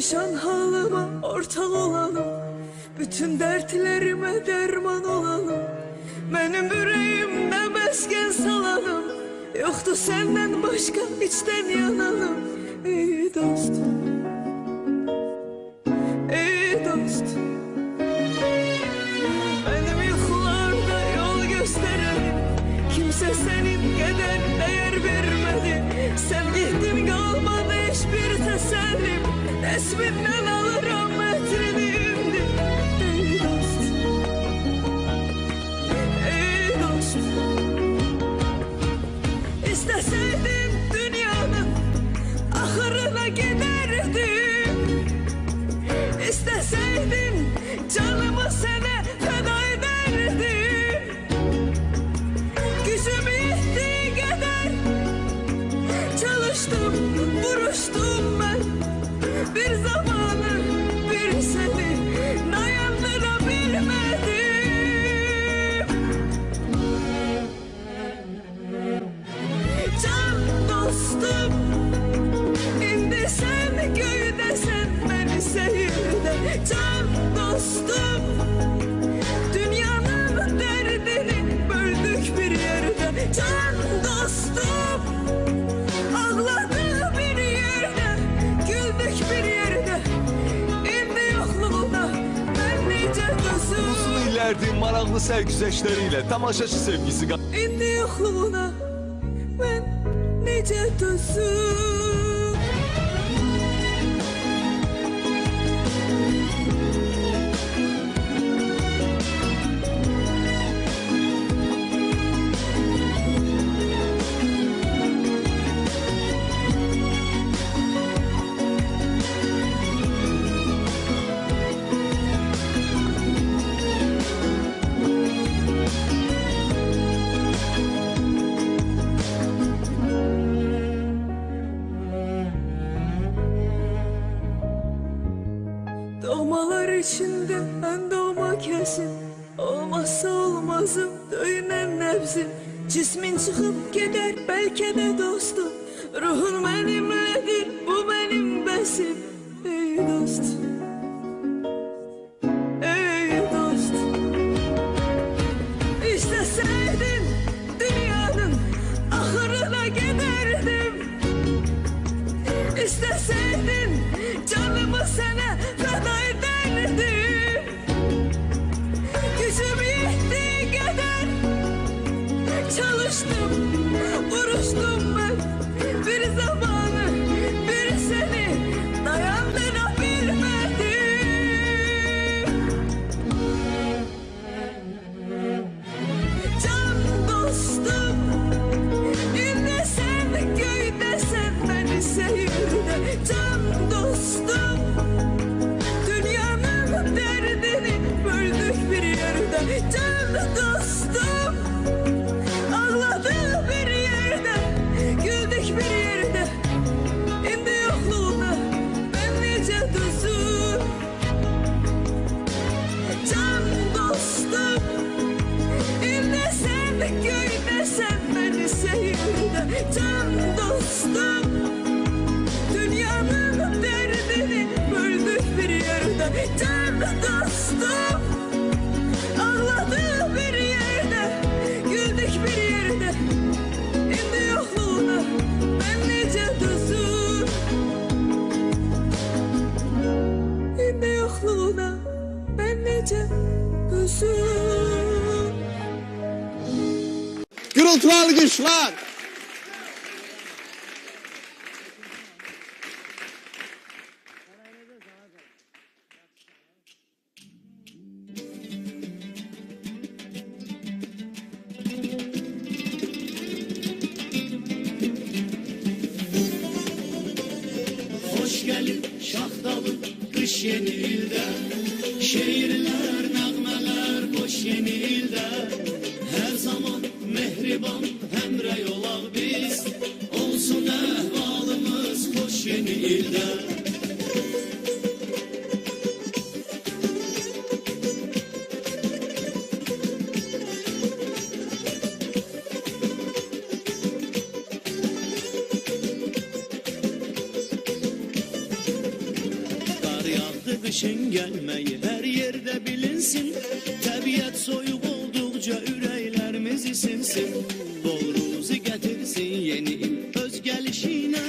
perişan halıma ortak olalım, bütün dertlerime derman olalım. Benim yüreğimde mesken salalım, yoktu senden başka içten yanalım. Ey dost, ey dost, benim yuxularda yol gösterelim, kimse senin kadar değer vermedi. Sen gittin kalmadı hiçbir tesellim, resminden alırım metrini indi. Ey dost, ey dost, İsteseydim dünyanın ahırına giderdim, İsteseydim canımı sana feda ederdim. Gücüm yettiği kadar çalıştım, vuruştum ben. Bir zamanı bir seni dayandırabilmedim. Can dostum, indi sen göğdesin beni seyirde. Can dostum, dünyanın derdini böldük bir yerde. Can dostum, ağladı bir yerde, güldük bir yerde. İndi yokluğuna ben nice gözüm. Uzun illerdir maraqlı sərgüzəştləriyle tamaşaçı sevgisi İndi yokluğuna ben nice gözüm. Doğmalar içinde ben doğma kesin, olmazsa olmazım döyünen nebzim. Cismin çıkıp gider belki de dostum, ruhun benimledir bu benim besim. Ey dost, ey dost, İsteseydin dünyanın ahırına giderdim, İsteseydin canımı sana feda ederdim. Gücüm yettiği kadar çalıştım, vuruştum ben. Bir zamanı bir seni dayandırabilmedim. Can dostum, indi sen göğdesin beni seyirde. Can dostum, dünyanın derdini böldük bir yerde. Can dostum, ağladı bir yerde, güldük bir yerde. İndi yokluğuna ben nice düzüm. Can dostum, indi sen göğdesin beni seyirde. Can dostum, dünyanın derdini böldük bir yerde. Can dostum, ağladı bir yerde, güldük bir yerde. İndi yokluğuna ben nice düzüm. İndi yokluğuna ben nice düzüm. Gürültü alkışlar. Hoş gelin Şahdalı kış yeni ilde, şehirler, nəğmələr boş yeni ilde. Her zaman mehriban hemre yolaq biz, olsun əhvalımız hoş yeni ilde. kışın gelmeyi her yerde bilinsin. Tabiat soyuq oldukça ürəklərimiz isinsin. Bol ruzi getirsin yeni il öz gelişiyle.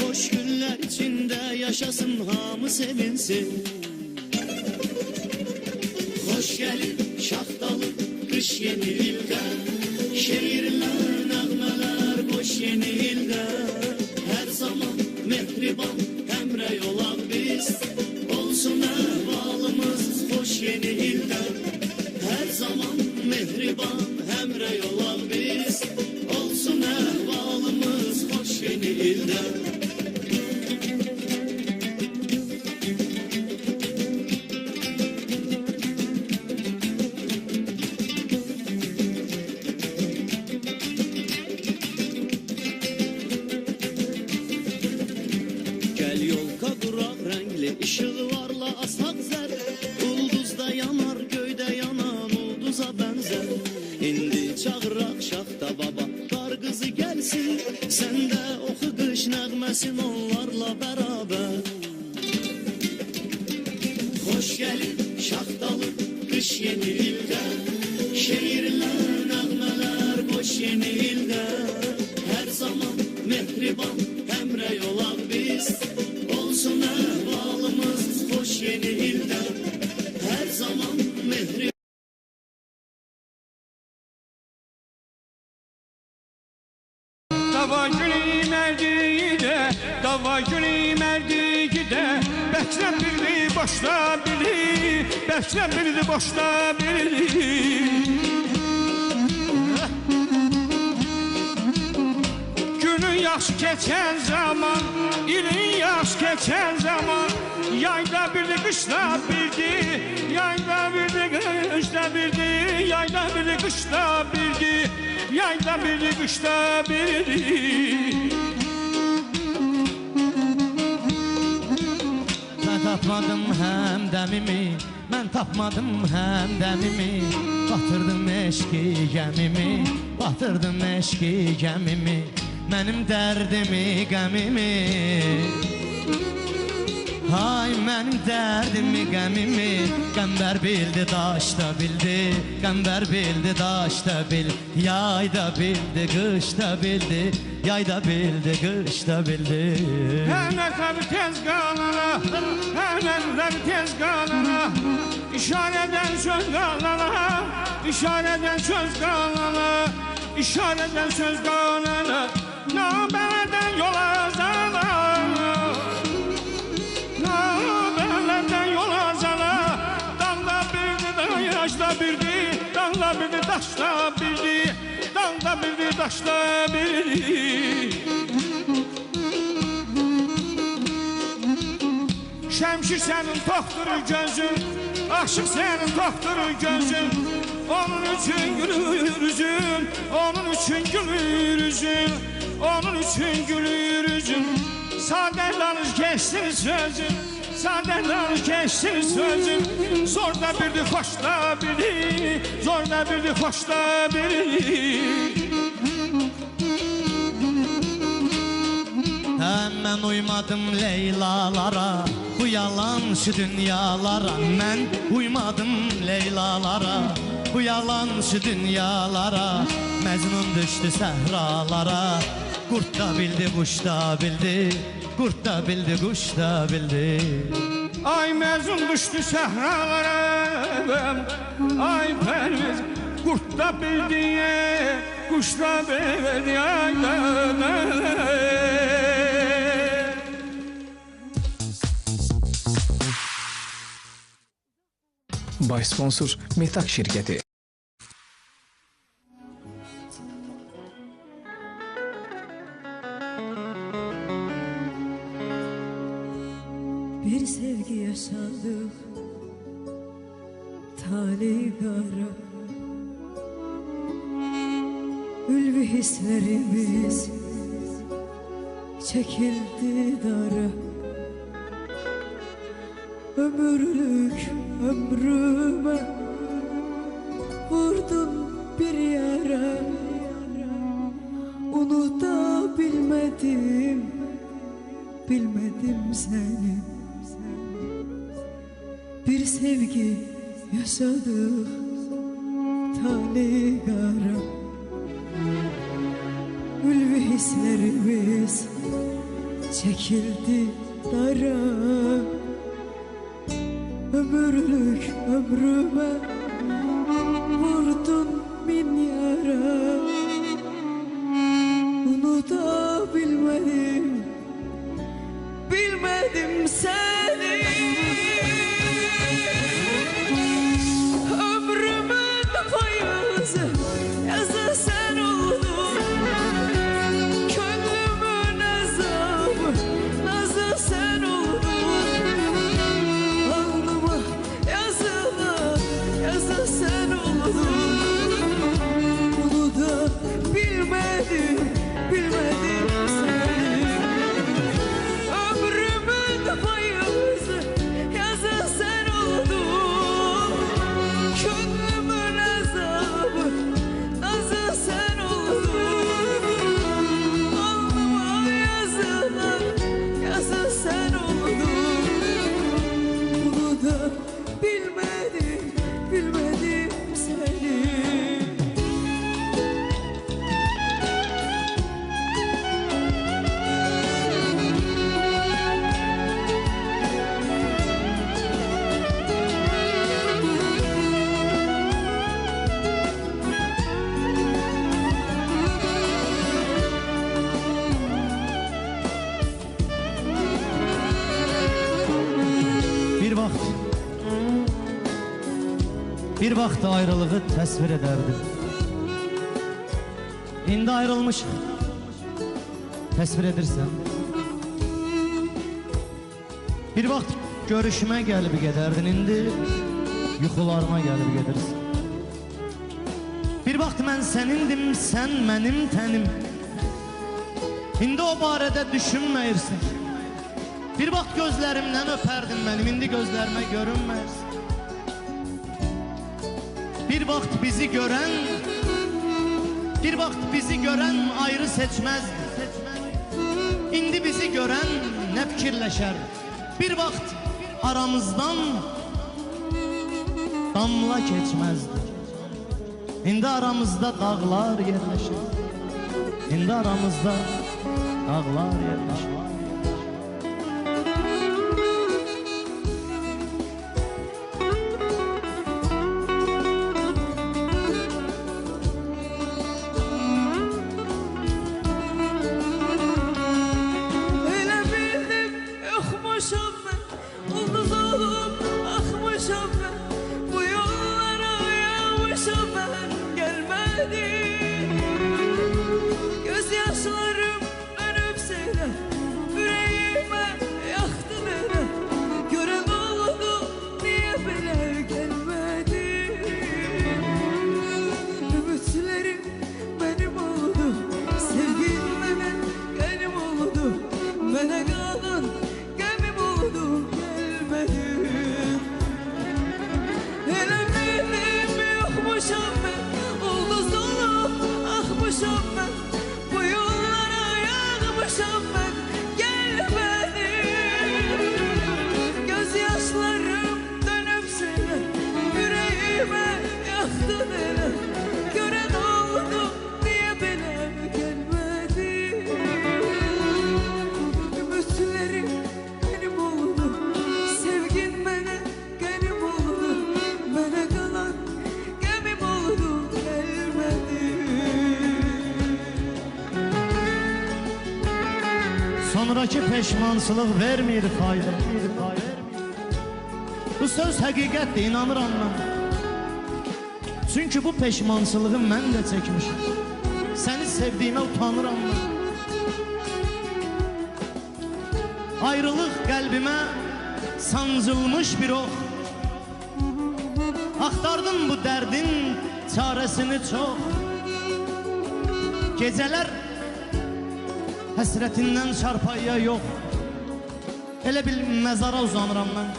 Hoş günler içinde yaşasın hamı sevinsin. Hoş gelin şahtalı kış yeni ilde. Şehirler, nəğmələr boş yeni ilde. Her zaman mehriban emre olan biz. Olsun ehvalımız hoş yeni ilde. Her zaman mehriban emre olan biz. Olsun ehvalımız hoş yeni ilde. Işığı varla asak zer. Ulduzda yanar göyde yanan ulduza benzer. İndi çağırak şahta baba kar kızı gelsin. Sen de oku kış nəğməsin onlarla beraber. Hoş gelin şahtalı kış yeni ilde. Şehirler nəğmələr boş yeni ilde. Her zaman mehriban emre olan biz. Olsun ehvalımız hoş yeni ilde. Her zaman mehriban. Dava günü merdiğine, dava günü merdiğine. Bekle bildi boşta bildi, bekle bildi boşta bildi. Günün yaş geçen zaman, ilin yaş geçen zaman. Yayda bildi kışla bildi, yayda bildi kışla bildi, yayda bildi kışla bildi, yayda bildi kışla bildi. Ben tapmadım həmdəmimi, mən tapmadım həmdəmimi. Batırdım eşki gəmimi, batırdım eşki gəmimi. Mənim dərdimi, qəmimi. Ay mənim dərdimi, qəmimi. Qəmbər bildi, daş da bildi. Qəmbər bildi, daş da bildi. Yay da bildi, qış da bildi. Yay da bildi, qış da bildi. Hələ tabi tez qalana, hələ tabi tez qalana. İşarədən söz qalana, işarədən söz qalana. İşarədən söz qalana, nabədən yol azana. Nabədən yol azana. Dağda bildi, yaşda bildi. Dağda bildi, daşda bildi. Dağda bildi, daşda bildi. Şəmşir sənin toxturu gözün, aşıq sənin toxturu gözün. Onun üçün gülür üzün, onun üçün gülür üzün, onun üçün gülür üzün. Sadə danış keçsin sözün, sadə danış keçsin sözün. Zor da bildi, xoş da bildi, zor da bildi, xoş da bildi. Mən uymadım Leylalara, bu yalançı dünyalara. Mən uymadım Leylalara, bu yalançı dünyalara. Məcnun düşdü səhralara. Qurt da bildi, quş da bildi. Qurt da bildi, quş da bildi. Ay mezun düştü səhralara, ay pərviz. Qurt da bildi, quş da bildi, ay da. Baş sponsor Metak şirkəti. Bir sevgi yaşadık, talih kara. Ülvi hislerimiz çekildi dara. Ömürlük ömrüme vurdun bir yara. Unutabilmedim, bilmedim seni. bir sevgi yaşadık tali kara. Ülvi hislerimiz çekildi dara. Ömürlük ömrüme vurdun bin yara. Unutabilmedim, bilmedim seni. Ömrümün payızı yazı sen oldun. Gönlümün azabı nazı sen oldun. Alnıma yazılan yazı sen oldun. Bunu da bilmedim, bilmedim seni. Ömrümün payızı yazı sen oldun. Gönlümün azabı nazı sen oldun. Alnıma yazılan yazı sen oldun. Bunu da bilmedim, bilmedim seni. Bir vaxt ayrılığı təsvir edərdim. İndi ayrılmış təsvir edirsən. Bir vaxt görüşmə gəlib gedərdin, indi yuxularıma gəlib gedirsən. Bir vaxt mən sənindim, sən mənim tənim. İndi o barədə düşünməyirsən. Bir vaxt gözlərimdən öpərdin mənim, indi gözlərimə görünməyirsən. Bir vaxt bizi görən, bir vaxt bizi görən ayrı seçməzdi. İndi bizi görən nə fikirləşər? Bir vaxt aramızdan damla keçməzdi. İndi aramızda dağlar yerləşir. İndi aramızda dağlar yerləşir. Gözyaşlarım dönüp seni yüreğime yaktın hele. Gören oldu niye bile gelmedi. Ümitlerim benim oldu, sevgim benim oldu. Bana kalan gemim oldu, gelmedi. Hele bildim yokmuşum ben, oldu sonu akmışım ben. Bu yollara yağmışım ben, gelmedim. Gözyaşlarım dönüp seni yüreğime yaktın hele. Gören oldu niye bile gelmedi. Ümitlerim benim oldu, sevgin benim oldu. Bana kalan gemim oldu, gelmedi. Sonraki peşmansılıq vermir fayda. Bu söz həqiqətdir, inanıram mən. Çünki bu peşmansılığı mən də çəkmişim. Səni sevdiyimə utanıram mən. Ayrılıq qəlbimə sancılmış bir ox. Axtardım bu dərdin çarəsini çox. Gecələr həsrətindən çarpayıya yox. Elə bil məzara uzanıram mən.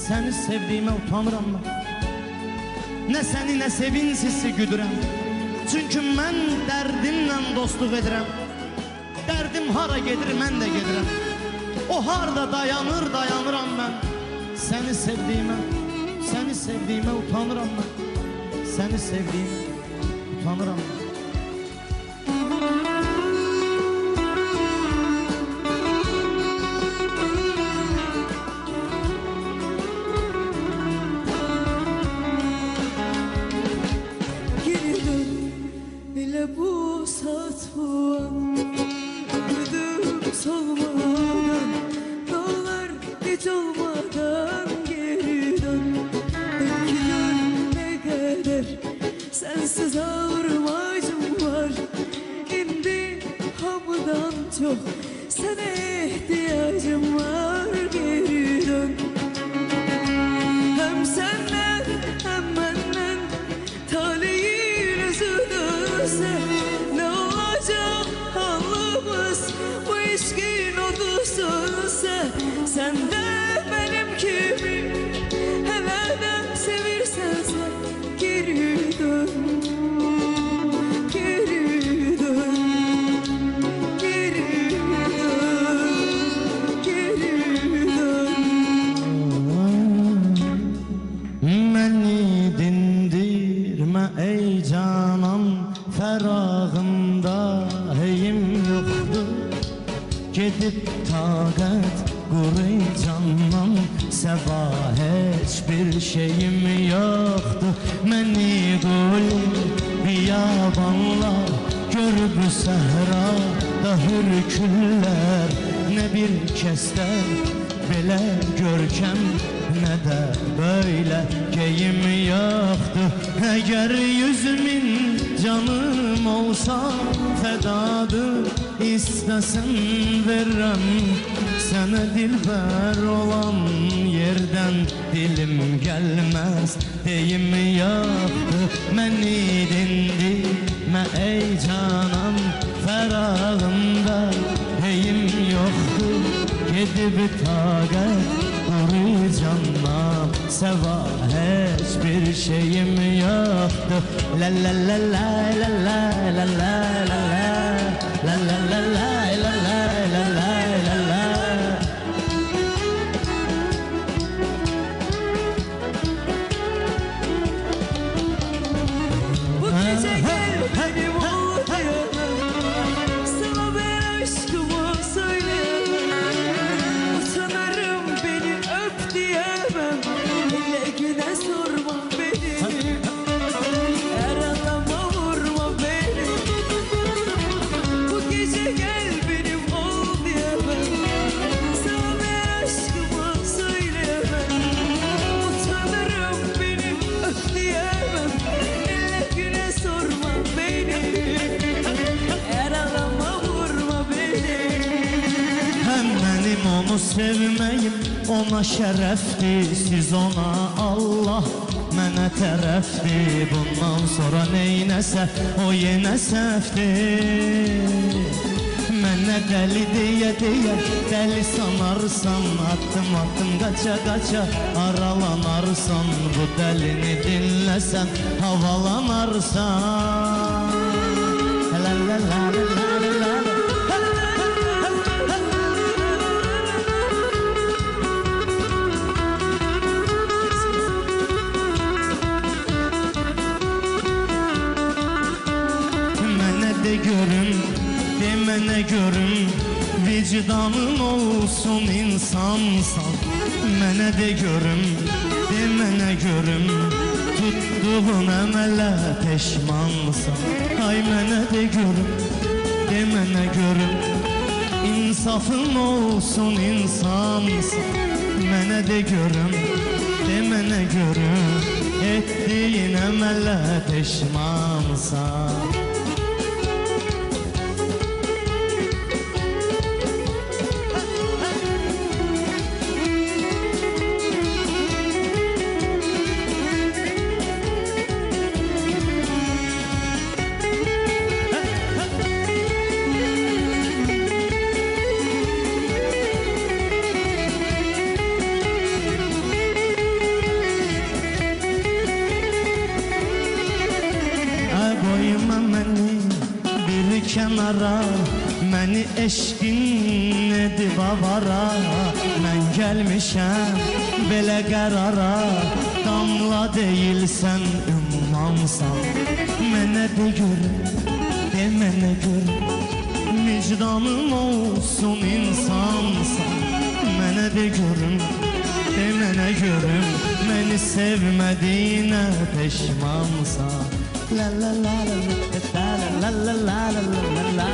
Səni sevdiyimə utanıram mən. Nə səni nə sevinsizsi güdürəm. Çünki mən dərdimlə dostluq edirəm. Dərdim hara gedir mən də gedirəm. O harda dayanır dayanıram mən. Seni sevdiğime utanıram ben. Seni sevdiğime utanıram ben. Geri dön, hele bu saat bu an. Ömrüm solmadan, dağlar hiç olmadan geri dön. Belki dönene kadar sensiz ağırmacım var. İndi hamıdan çok sana ihtiyacım var. Geri dön. Hem senden hem benden talihin özü dönse ne olacak halımız bu ilişkin odu sönse. Sen de benim gibi heleden sevirsen sen geri dön. Geri dön. Geri dön. Geri dön. Məni dindirmə ey canam, fərağımda heyim yoxdur. Gedib taqət quru candan, səva heç bir şeyim yoxdur. Məni qul biyabanlar, görüb səhrada hürküllər. Nə bir kəslər belə görkəm, nə də böyle geyim yoxdur. Əgər 100.000 canım olsa fədadır, istəsən verəm. Sənə dilbər olan yerdən dilim gəlməz, deyim yoxdur. Məni dindirmə ey canam, fərağımda heyim yoxdur. Gedib taqət quru candan, səva heç bir şeyim yoxdur. La la la la la la la la la la la la la la la la la la. Bu gece gel benim ol diyemem, sana ben aşkımı söyleyemem. Utanırım beni öp diyemem, hele güne sorma beni. Yaralama vurma beni. Bu gece gel benim ol diyemem, sana ben aşkımı söyleyemem. Utanırım beni öp diyemem, hele güne sorma beni. Yaralama vurma beni. Hem benim onu sevmeyim, ona şərəfdir. Siz ona Allah, mənə tərəfdir. Bundan sonra neynəsə o yenə səhvdir. Mənə dəli deyə dəli sanarsan, atdım qaça aralanarsan. Bu dəlini dinləsən havalanarsan. La la la la la la. De görüm, demene görüm, vicdanın olsun insansan. Mənə de görüm, demene görüm, tutduğun əmələ peşmansan. Ay mənə de görüm, demene görüm, insafın olsun insansan. Mənə de görüm, demene görüm, etdiyin əmələ peşmansan. Kənara, məni eşqin edib avara. Mən gelmişəm belə qərara. Damla deyilsən ümmansan, mənə de görüm, de mənə görüm. Vicdanın olsun insansan, mənə de görüm, de mənə görüm. Məni sevmədiyinə peşmansan. La la la la la la la la la la la.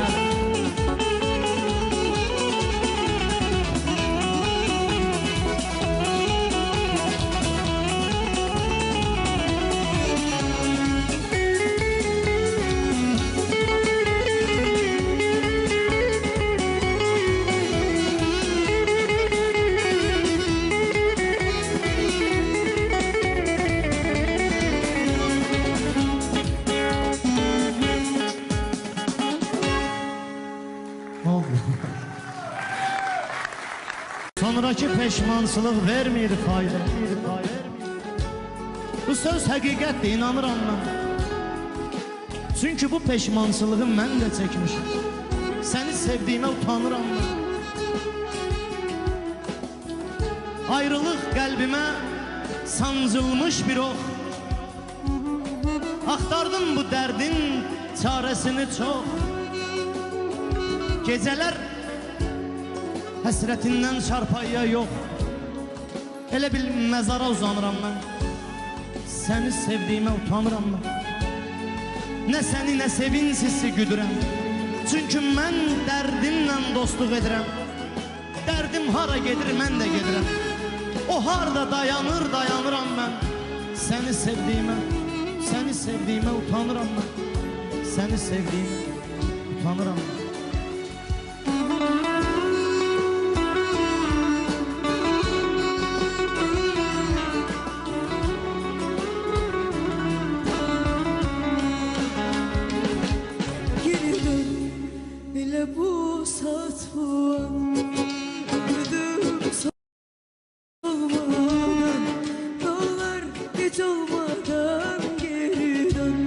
Sonraki peşmansılıq vermir fayda. Bu söz həqiqətdir, inanıram mən. Çünki bu peşmansılığı mən də çəkmişim. Səni sevdiyimə utanıram mən. Ayrılıq qəlbimə sancılmış bir ox. Axtardım bu dərdin çarəsini çox. Gecələr həsrətindən çarpayıya yox. Elə bil məzara uzanıram mən. Səni sevdiyimə utanıram mən. Nə səni, nə sevincisi güdürəm. Çünki mən dərdimlə dostluq edirəm. Dərdim hara gedir, mən də gedirəm. O harda dayanır, dayanıram mən. Səni sevdiyimə utanıram mən. Səni sevdiyimə utanıram mən. Bu saat bu an öldüm solmadan, dağlar hiç olmadan geri dön.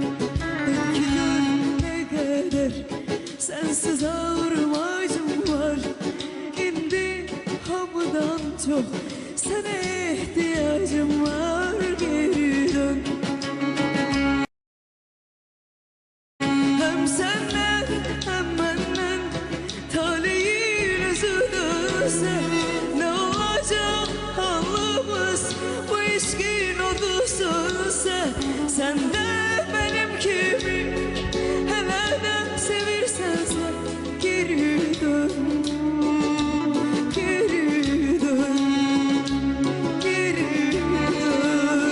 Belki dön ne kadar sensiz ağırmacım var. İndi hamıdan çok sana ihtiyacım var, geri dön. Hem senden hem benden talihin üzülürse ne olacak halımız, bu ilişkin odu sönse. Sen de benim gibi heleden sevirsen sen, geri dön, geri dön, geri dön,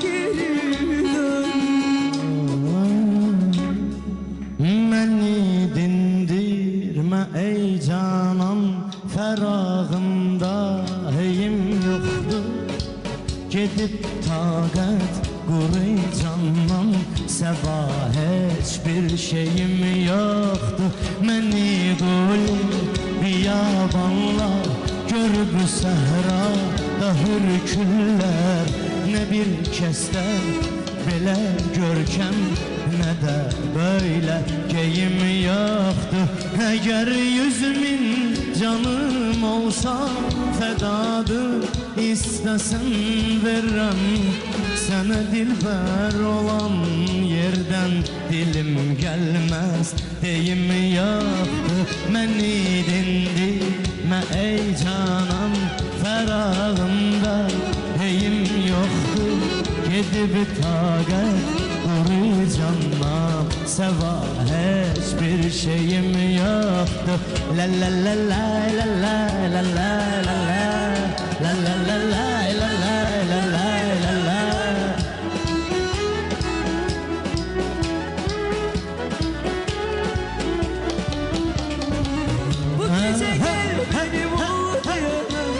geri dön. Məni dindirmə ey canan, fərağımda heyim yoxdur. Gedib taqət quru candan, səva heç bir şeyim yoxdur. Məni qul biyabanlar, gör bu səhrada hürkürlər. Nə bir kəsdən belə görkəm, nə də böyle geyim yoxdur. Əgər 100.000 canım olsa fədadır, istəsən verirəm. Sənə dilbər olan yerdən dilim gəlməz, deyim yoxdur. Məni dindirmə ey canan, fərağımda heyim yoxdur. Gedib taqət quru candan, səva heç bir şeyim yoxdur. La la la la la la la la la la la la la la la la la la la. Bu gece gel benim ol diyemem,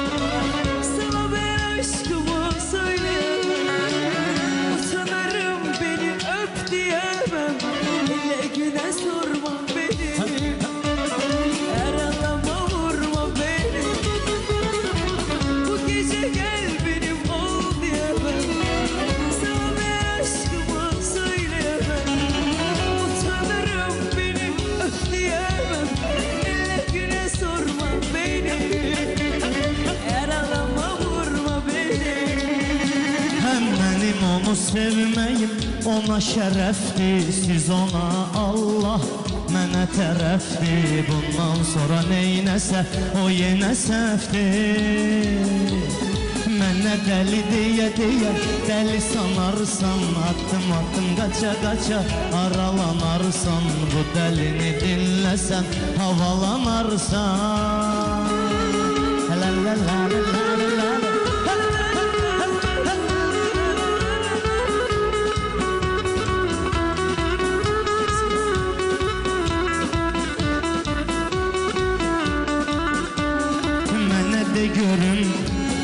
sana ben aşkımı söyleyemem. Utanırım beni öp diyemem, hele güne sorma beni. Her adama vurma Onu sevməyim ona şərəfdir, siz ona Allah, mənə tərəfdir. Bundan sonra neynəsə o yenə səhvdir. Mənə dəli deyə dəli sanarsan, addım addım qaça qaça aralanarsan. Bu dəlini dinləsən havalanarsan. La la la la la la.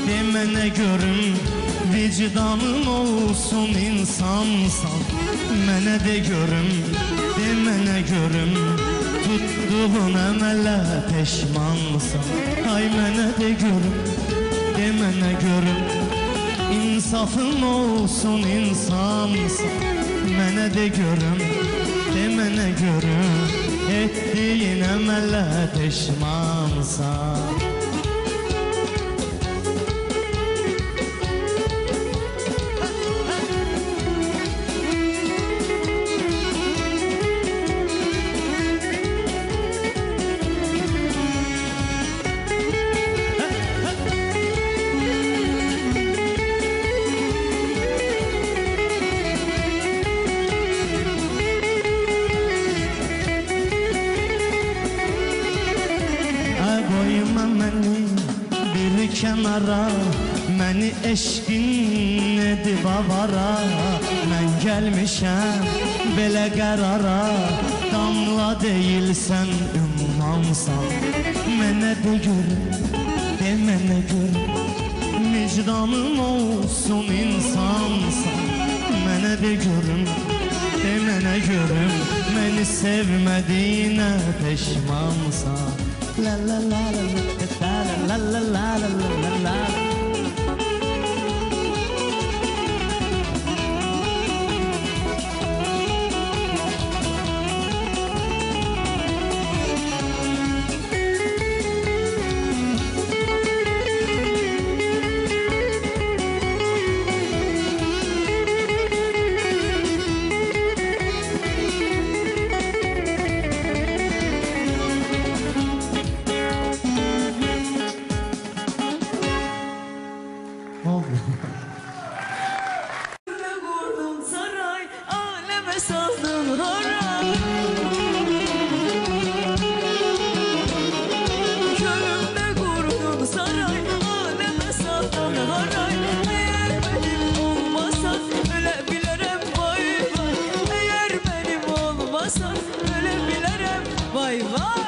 Demene görüm, vicdanın olsun insansan. Mene de görüm, demene görüm, tuttuğun əmələ peşmansan. Ay mene de görüm, demene görüm, insafın olsun insansan. Mene de görüm, demene görüm, ettiğin əmələ peşmansan. Kənara, məni eşqin edib avara. Mən gəlmişəm belə qərara, damla deyilsən ümmansan. Mənə de görüm, demənə görüm, vicdanın olsun insansan. Mənə de görüm, demənə görüm, məni sevmədiyinə peşmansan. La la la la la la la la la la la. Kurdun saray, aleme saldın haray. Kölümde kurdun saray, aleme saldın haray. Eğer benim olmasan ölebilirim vay vay. Eğer benim olmasan ölebilirim vay vay.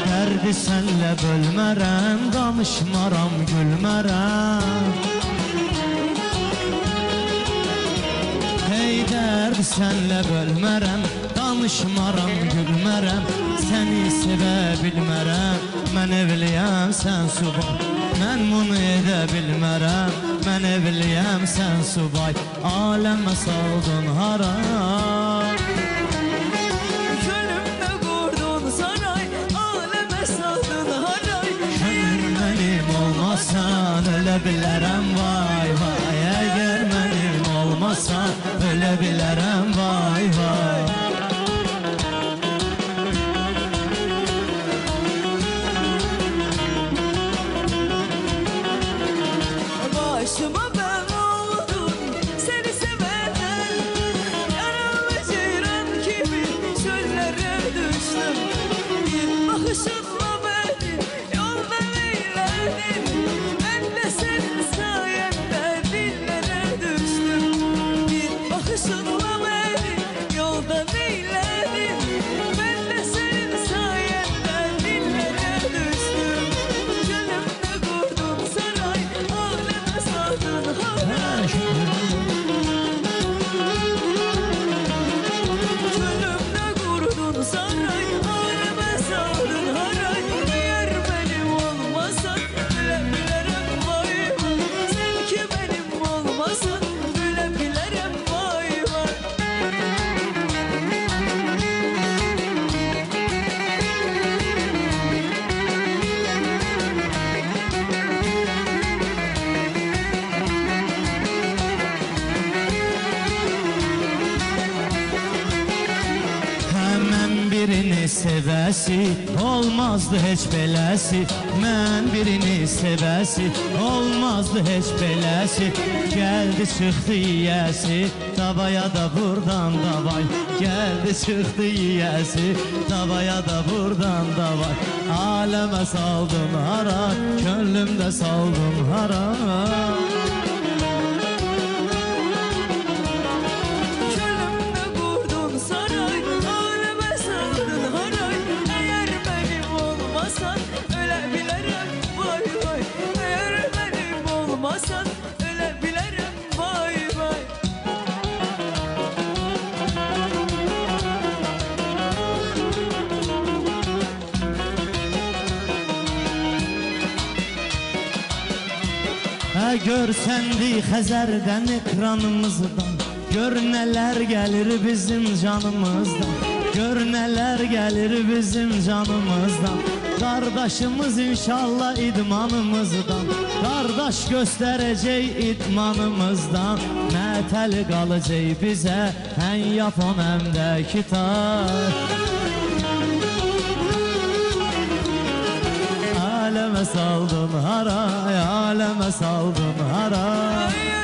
Dərdi sənlə bölmərəm, danışmaram, gülmərəm. Hey dərdi sənlə bölmərəm, danışmaram, gülmərəm. Səni sevə bilmərəm, mən evliyəm, sən subay. Mən bunu edə bilmərəm, mən evliyəm, sən subay. Aləmə saldın haray. Kölümde kurdun saray, aleme saldın haray. Eğer Mənim olmasan ölə bilərəm vay vay. Əgər mənim olmasan ölə bilərəm vay vay. başıma ben oldum seni sevenden. Yaralı ceyran gibi çöllere düştüm. Bir bakışınla beni yoldan eyledin. Ben de senin sayende dillere düştüm. Bir bakışınla beni yoldan eyledin. Ben de senin sayende dillere düştüm. Gönlümde kurdum saray, aleme saldın haray. Gönlümde kurdun saray, aleme saldın haray. Eğer benim olmasan bilebilirim vay vay. Sen ki benim olmasan bilebilirim vay vay. birini sevəsi olmazdı heç beləsi. Mən birini sevəsi olmazdı heç beləsi. Gəldi çıxdı yiyəsi davaya da buradan davay. Gəldi çıxdı yiyəsi davaya da buradan davay. Aləmə saldın hara, könlümdə saldın hara. Könlümde kurdun saray, aleme saldın haray. Eğer benim olmasan ölebilirim vay vay. Eğer benim olmasan ölebilirim vay vay. Görsəndi Xəzərdən ekranımızdan, gör nələr gəlir bizim canımızdan. Gör nələr gəlir bizim canımızdan. Qardaşımız inşallah idmanımızdan, qardaş göstərəcək idmanımızdan. Mətəli qalacaq bizə həm yapon həm də kitar. Aləmə saldın haray, aləmə saldın haray.